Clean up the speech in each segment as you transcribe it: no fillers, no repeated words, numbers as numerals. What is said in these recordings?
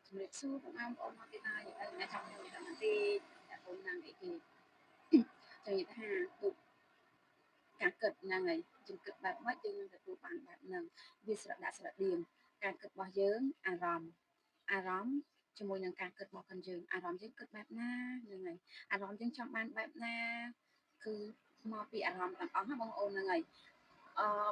ជំរាបសួរបងប្អូនមកពីណាយើងនៅចាំខ្ញុំតាមទីតែបងណាងអីគេចង់និយាយថាទូការគិតហ្នឹងហើយយើងគិតបែបម៉េចយើងនឹងទទួលបានបែបហ្នឹងវាស្រដៀងការគិតរបស់យើងអារម្មណ៍ជាមួយនឹងការគិតរបស់ខ្លួនយើងអារម្មណ៍យើងគិតបែបណាហ្នឹងហើយអារម្មណ៍យើងចង់បានបែបណាគឺមកពីអារម្មណ៍ទាំងអស់ណាបងប្អូនហ្នឹងហើយ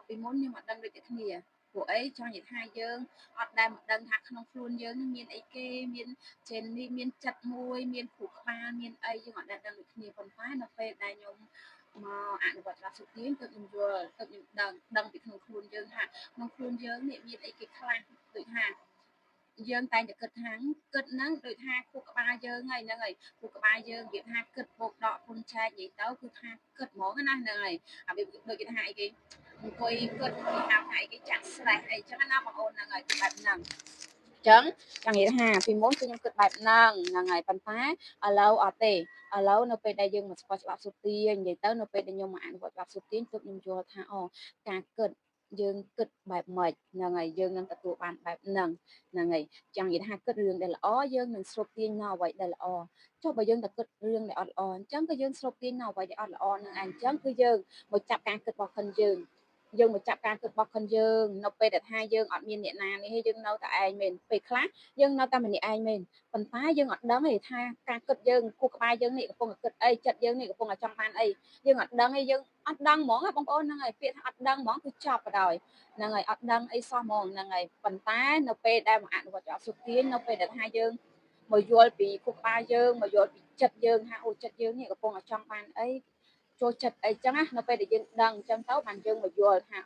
ពីមុនខ្ញុំអត់ដឹងដូចតែគ្នាព្រោះអីចង់និយាយថាយើងអត់ដែលមកដឹងថាក្នុងខ្លួនយើងនឹងមានអីគេមានចេននេះមានចិត្តមួយមានខួរក្បាលមានអីយើងអត់ដែលដឹងដូចគ្នាប៉ុន្តែនៅពេលដែលខ្ញុំមកអនុវត្តច្បាប់សុទានទៅខ្ញុំយល់ទៅខ្ញុំដឹងពីក្នុងខ្លួនយើងថាក្នុងខ្លួនយើងនេះមានអីគេខ្លះដូចថាយើងតែងតែគិតថាគិតហ្នឹងដូចថាខួរក្បាលយើងហ្នឹងហើយខួរក្បាលយើងនិយាយថាគិតបូកដកពុនចែកនិយាយទៅគឺថាគិតហ្មងណាហ្នឹងហើយអាវាដូចគេថាអីគេអង្គុយគិតគេហៅថាអីគេចាក់ stress អីចឹងណាបងប្អូនហ្នឹងហើយបែបហ្នឹងចឹងចង់និយាយថាពីមុនគឺខ្ញុំគិតបែបហ្នឹងហើយប៉ុន្តែឥឡូវអត់ទេឥឡូវនៅពេលដែលយើងមកស្គាល់ច្បាប់សុទាញនិយាយទៅនៅពេលដែលខ្ញុំមកអនុវត្តច្បាប់សុទាញទើបខ្ញុំយល់ថាការគិតយើងគិតបែបម៉េចហ្នឹងហើយយើងនឹងទទួលបានបែបហ្នឹងហើយចង់និយាយថាគិតរឿងដែលល្អយើងនឹងស្រូបទាញនៅអ្វីដែលល្អចុះបើយើងតែគិតរឿងដែលអត់ល្អអញ្ចឹងក៏យើងស្រូបទាញនៅអ្វីដែលអត់ល្អនឹងឯងអញ្ចឹងគឺយើងមកចាប់ការគិតរបស់ខ្លួនយើងមកចាប់ការគិតរបស់ខ្លួនយើងនៅពេលដែលថាយើងអត់មានអ្នកណានេះទេយើងនៅតែឯងមែនពេលខ្លះយើងនៅតែម្នាក់ឯងមែនប៉ុន្តែយើងអត់ដឹងទេថាការគិតយើងគូក្បាលយើងនេះកំពុងតែគិតអីចិត្តយើងនេះកំពុងតែចង់បានអីយើងអត់ដឹងទេយើងអត់ដឹងហ្មងបងប្អូនហ្នឹងហើយពាក្យថាអត់ដឹងហ្មងគឺចប់បណ្ដោយហ្នឹងហើយអត់ដឹងអីសោះហ្មងហ្នឹងហើយប៉ុន្តែនៅពេលដែលមកអនុវត្តច្បាប់សុទាញនៅពេលដែលថាយើងមកយល់ពីគូក្បាលយើងមកយល់ពីចិត្តយើងថាចិត្តយើងនេះកំពុងតែចង់បានអីចូលចិត្តអីចឹងណានៅពេលដែលយើងដឹងអញ្ចឹងទៅបានយើងមកយល់ថា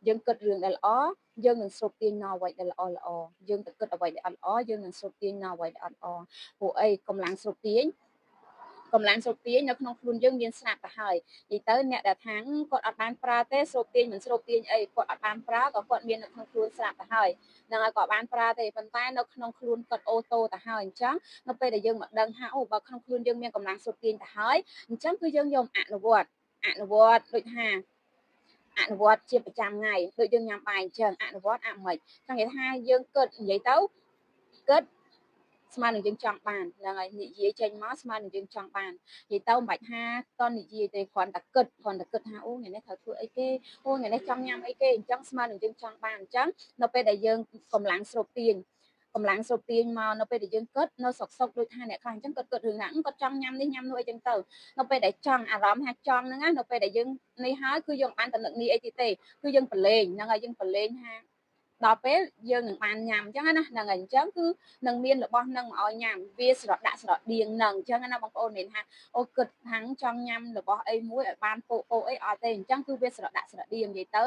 យើងគិតរឿងដែលល្អយើងនឹងស្រូបទាញនៅអ្វីដែលល្អយើងទៅគិតអ្វីដែលអត់ល្អយើងនឹងស្រូបទាញនៅអ្វីដែលអត់ល្អព្រោះអីកម្លាំងស្រូបទាញនៅក្នុងខ្លួនយើងមានស្រាប់ទៅហើយនិយាយទៅអ្នកដែលថាគាត់អត់បានប្រើទេស្រូបទាញមិនស្រូបទាញអីគាត់អត់បានប្រើក៏គាត់មាននៅក្នុងខ្លួនស្រាប់ទៅហើយហ្នឹងហើយគាត់បានប្រើទេប៉ុន្តែនៅក្នុងខ្លួនគាត់អូតូទៅហើយអញ្ចឹងនៅពេលដែលយើងមកដឹងថាបើក្នុងខ្លួនយើងមានកម្លាំងស្រូបទាញទៅហើយអញ្ចឹងគឺយើងយកអនុវត្តដូចថាអនុវត្តជាប្រចាំថ្ងៃដូចយើងញ៉ាំបាយអញ្ចឹងអនុវត្តអាមិនចង់និយាយថាយើងគិតនិយាយទៅគិតស្មើនឹងយើងចង់បានហ្នឹងហើយនិយាយចេញមកស្មើនឹងយើងចង់បាននិយាយទៅមិនបាច់ថាតនិយាយទេគ្រាន់តែគិតថាអូថ្ងៃនេះត្រូវធ្វើអីគេអូថ្ងៃនេះចង់ញ៉ាំអីគេអញ្ចឹងស្មើនឹងយើងចង់បានអញ្ចឹងនៅពេលដែលយើងកម្លាំងស្រូបទាញមកនៅពេលដែលយើងគិតនៅសុកដូចថាអ្នកខ្លះអញ្ចឹងគាត់គិតរឿងណាគាត់ចង់ញ៉ាំនេះញ៉ាំនោះអីចឹងទៅនៅពេលដែលចង់អារម្មណ៍ថាចង់ហ្នឹងណានៅពេលដែលយើងនេះហើយគឺយើងបានតំណឹងនេះអីទៀតទេគឺយើងប្រឡែងហ្នឹងហើយយើងប្រឡែងថាដល់ពេលយើងនឹងបានញ៉ាំអញ្ចឹងណាហ្នឹងហើយអញ្ចឹងគឺនឹងមានរបស់នឹងមកឲ្យញ៉ាំវាស្រដៀងនឹងអញ្ចឹងណាបងប្អូនមានថាអូគិតថាចង់ញ៉ាំរបស់អីមួយឲ្យបានពោអីអត់ទេអញ្ចឹងគឺវាស្រដៀងនិយាយទៅ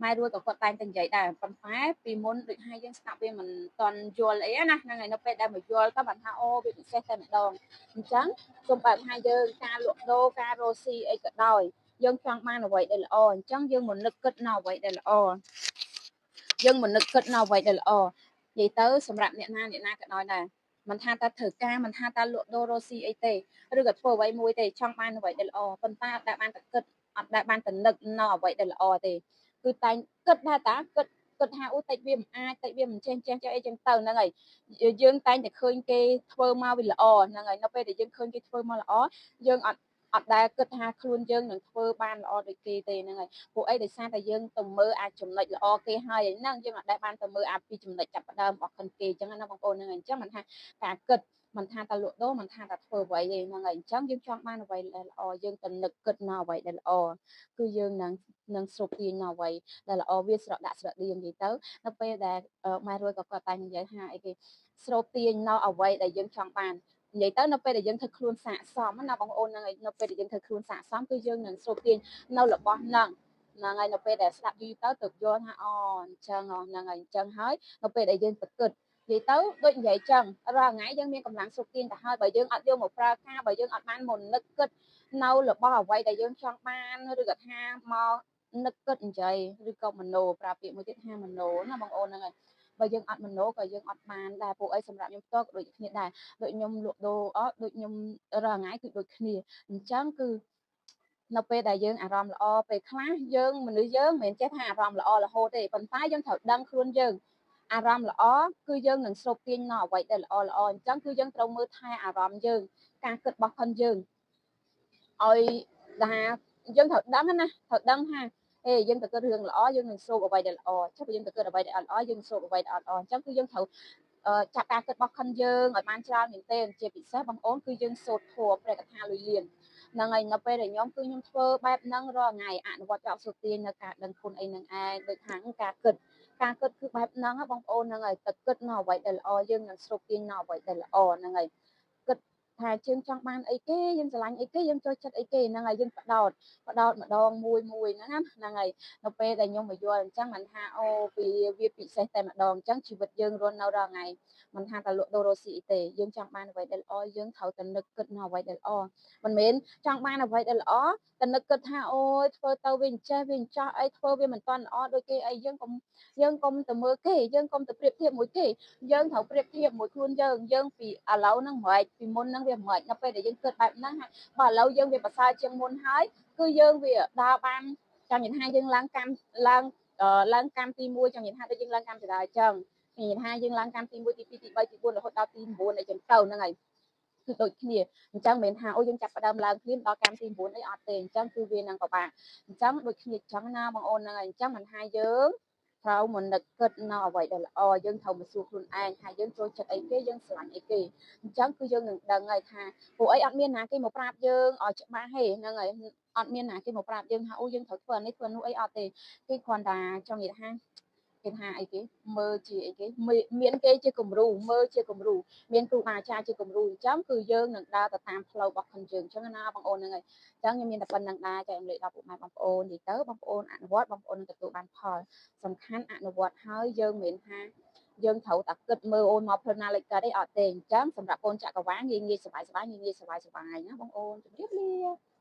ម៉ែរួយក៏គាត់តែងតែនិយាយដែរប៉ុន្តែពីមុនដូចថាយើងស្ដាប់វាមិនតន់យល់អីណាហ្នឹងហើយនៅពេលដែលមកយល់ទៅបានថាអូវាពិសេសតែម្ដងអញ្ចឹងសូមបែបថាយើងការលក់ដូរការរស់ស៊ីអីក៏ដោយយើងចង់បានអ្វីដែលល្អអញ្ចឹងយើងមកនឹកគិតនៅអ្វីដែលល្អនិយាយទៅសម្រាប់អ្នកណាក៏ដោយដែរមិនថាតើធ្វើការមិនថាតើលក់ដូររស់ស៊ីអីទេឬក៏ធ្វើអ្វីមួយទេចង់បានអ្វីដែលល្អប៉ុន្តែអត់ដែលបានតែគិតអត់ដែលបានតែនឹកនៅអ្វីដែលល្អទេគឺតែងគិតថាគិតថាអូតិចវាមិនអាចតិចវាមិនចេះអីចឹងទៅហ្នឹងហើយយើងតែងតែឃើញគេធ្វើមកវាល្អហ្នឹងហើយនៅពេលដែលយើងឃើញគេធ្វើមកល្អយើងអត់ដែលគិតថាខ្លួនយើងនឹងធ្វើបានល្អដូចគេទេហ្នឹងហើយពួកអីដោយសារតែយើងទៅមើលអាចចំណុចល្អគេហើយហ្នឹងយើងអត់ដែលបានទៅមើលពីចំណុចចាប់ផ្ដើមរបស់ខ្លួនគេអញ្ចឹងណាបងប្អូនហ្នឹងហើយអញ្ចឹងមិនថាការគិតមិនថាតែលក់ដូរមិនថាតែធ្វើអ្វីទេហ្នឹងហើយអញ្ចឹងយើងចង់បានអ្វីដែលល្អយើងទៅនឹកគិតនៅអ្វីដែលល្អគឺយើងនឹងស្រូបទាញនៅអ្វីដែលល្អវាស្រដៀងនិយាយទៅនៅពេលដែលម៉ែរួយក៏គាត់តែនិយាយថាអីគេស្រូបទាញនៅអ្វីដែលយើងចង់បាននិយាយទៅនៅពេលដែលយើងធ្វើខ្លួនស័ក្តិសមណាបងប្អូនហ្នឹងហើយនៅពេលដែលយើងធ្វើខ្លួនស័ក្តិសមគឺយើងនឹងស្រូបទាញនៅរបស់ហ្នឹងហើយនៅពេលដែលស្ដាប់យូរទៅទើបយល់ថាអញ្ចឹងហ្នឹងហើយអញ្ចឹងហើយនៅពេលដែលយើងទៅគិតនិយាយទៅដូចនិយាយចឹងរាល់ថ្ងៃយើងមានកម្លាំងស្រូបទាញទៅហើយបើយើងអត់យកមកប្រើការបើយើងអត់បានមកនឹកគិតនៅរបស់អ្វីដែលយើងចង់បានឬក៏ថាមកនឹកគិតនិយាយឬក៏មโนប្រើពាក្យមួយទៀតថាមโนណាបងប្អូនហ្នឹងហើយបើយើងអត់មโนក៏យើងអត់បានដែរពួកអីសម្រាប់ខ្ញុំផ្ទាល់ក៏ដូចគ្នាដែរដូចខ្ញុំលក់ដូរដូចខ្ញុំរាល់ថ្ងៃគឺដូចគ្នាអញ្ចឹងគឺនៅពេលដែលយើងអារម្មណ៍ល្អពេលខ្លះយើងមនុស្សយើងមិនមែនចេះថាអារម្មណ៍ល្អរហូតទេប៉ុន្តែយើងត្រូវដឹងខ្លួនយើង អារម្មណ៍ល្អគឺយើងនឹងស្រូបទាញនៅអ្វីដែលល្អល្អអញ្ចឹងគឺយើងត្រូវមើលថែអារម្មណ៍យើងការគិតរបស់ខ្លួនយើងឲ្យថាយើងត្រូវដឹងណាត្រូវដឹងថាយើងទៅគិតរឿងល្អយើងនឹងស្រូបអ្វីដែលល្អចុះយើងទៅគិតអ្វីដែលល្អយើងស្រូបអ្វីដែលល្អអញ្ចឹងគឺយើងត្រូវចាប់ការគិតរបស់ខ្លួនយើងឲ្យបានច្រើនមែនទែនជាពិសេសបងប្អូនគឺយើងសូត្រធម៌ព្រះកថាលុយលៀនហ្នឹងហើយនៅពេលដែលខ្ញុំគឺខ្ញុំធ្វើបែបហ្នឹងរាល់ថ្ងៃអនុវត្តយកសុទាញនៅការដឹងគុណអីនឹងឯងដូចខាងការគិតគឺបែបហ្នឹងបងប្អូនហ្នឹងហើយទៅគិតនៅអ្វីដែលល្អយើងនឹងស្រូបទាញនៅអ្វីដែលល្អហ្នឹងហើយគិតថាយើងចង់បានអីគេយើងស្រឡាញ់អីគេយើងចូលចិត្តអីគេហ្នឹងហើយយើងបដោតម្ដងមួយហ្នឹងហើយនៅពេលដែលខ្ញុំមកយល់អញ្ចឹងមិនថាអូវាពិសេសតែម្ដងអញ្ចឹងជីវិតយើងរស់នៅរាល់ថ្ងៃមិនថាតែលក់ដូររស់ស៊ីអីទេយើងចង់បានអ្វីដែលល្អយើងត្រូវតែនឹកគិតនៅអ្វីដែលល្អមិនមែនចង់បានអ្វីដែលល្អតែនឹកគិតថាអូយធ្វើទៅវាអញ្ចេះវាអញ្ចោះអីធ្វើវាមិនតាន់ល្អដូចគេអីយើងកុំទៅមើលគេយើងកុំទៅប្រៀបធៀបមួយគេយើងត្រូវប្រៀបធៀបមួយខ្លួនយើងពីឥឡូវហ្នឹងមិនអាចពីមុនហ្នឹងវាមិនអាចនៅពេលដែលយើងគិតបែបហ្នឹងបើឥឡូវយើងវាប្រសើរជាងមុនហើយគឺយើងវាដើរបានចាំនិយាយថាយើងឡើងកម្មឡើងកម្មទី1ចាំនិយាយថាដូចយើងឡើងកម្មចរាអញ្ចឹងនិយាយថាយើងឡើងកម្មទី1ទី2ទី3ទី4រហូតដល់ទី9អីចឹងទៅហ្នឹងហើយគឺដូចគ្នាអញ្ចឹងមិនមែនថាអូយើងចាប់ផ្ដើមឡើងភ្លាមដល់កម្មទី9អីអត់ទេអញ្ចឹងគឺវានឹងពិបាកអញ្ចឹងដូចគ្នាអញ្ចឹងណាបងអូនហ្នឹងហើយអញ្ចឹងមិនថាយើងត្រូវមកនឹកគិតនៅអ្វីដែលល្អយើងត្រូវមកសួរខ្លួនឯងថាយើងចូលចិត្តអីគេយើងស្រឡាញ់អីគេអញ្ចឹងគឺយើងនឹងដឹងហើយថាពួកអីអត់មានណាគេមកប្រាប់យើងឲ្យច្បាស់ទេហ្នឹងហើយអត់មានណាគេមកប្រាប់យើងថាអូយើងត្រូវធ្វើនេះធ្វើនោះអីអត់ទេគេគ្រាន់តែចង់និយាយថាគេថាអីគេមើលជាអីគេមានគេជាគំរូមើលជាគំរូមានគ្រូបាអាចារ្យជាគំរូអញ្ចឹងគឺយើងនឹងដើរទៅតាមផ្លូវរបស់ខ្លួនយើងអញ្ចឹងណាបងប្អូនហ្នឹងហើយអញ្ចឹងខ្ញុំមានតែប៉ុណ្្នឹងដែរចែករំលែកដល់ពុកម៉ែបងប្អូននិយាយទៅបងប្អូនអនុវត្តបងប្អូននឹងទទួលបានផលសំខាន់អនុវត្តហើយយើងមិនមែនថាយើងត្រូវតែគិតមើលអូនមកផ្លូវណាលេចកើតអីអត់ទេអញ្ចឹងសម្រាប់កូនចក្រវាលងាយសប្បាយណាបងអូនជម្រាបលា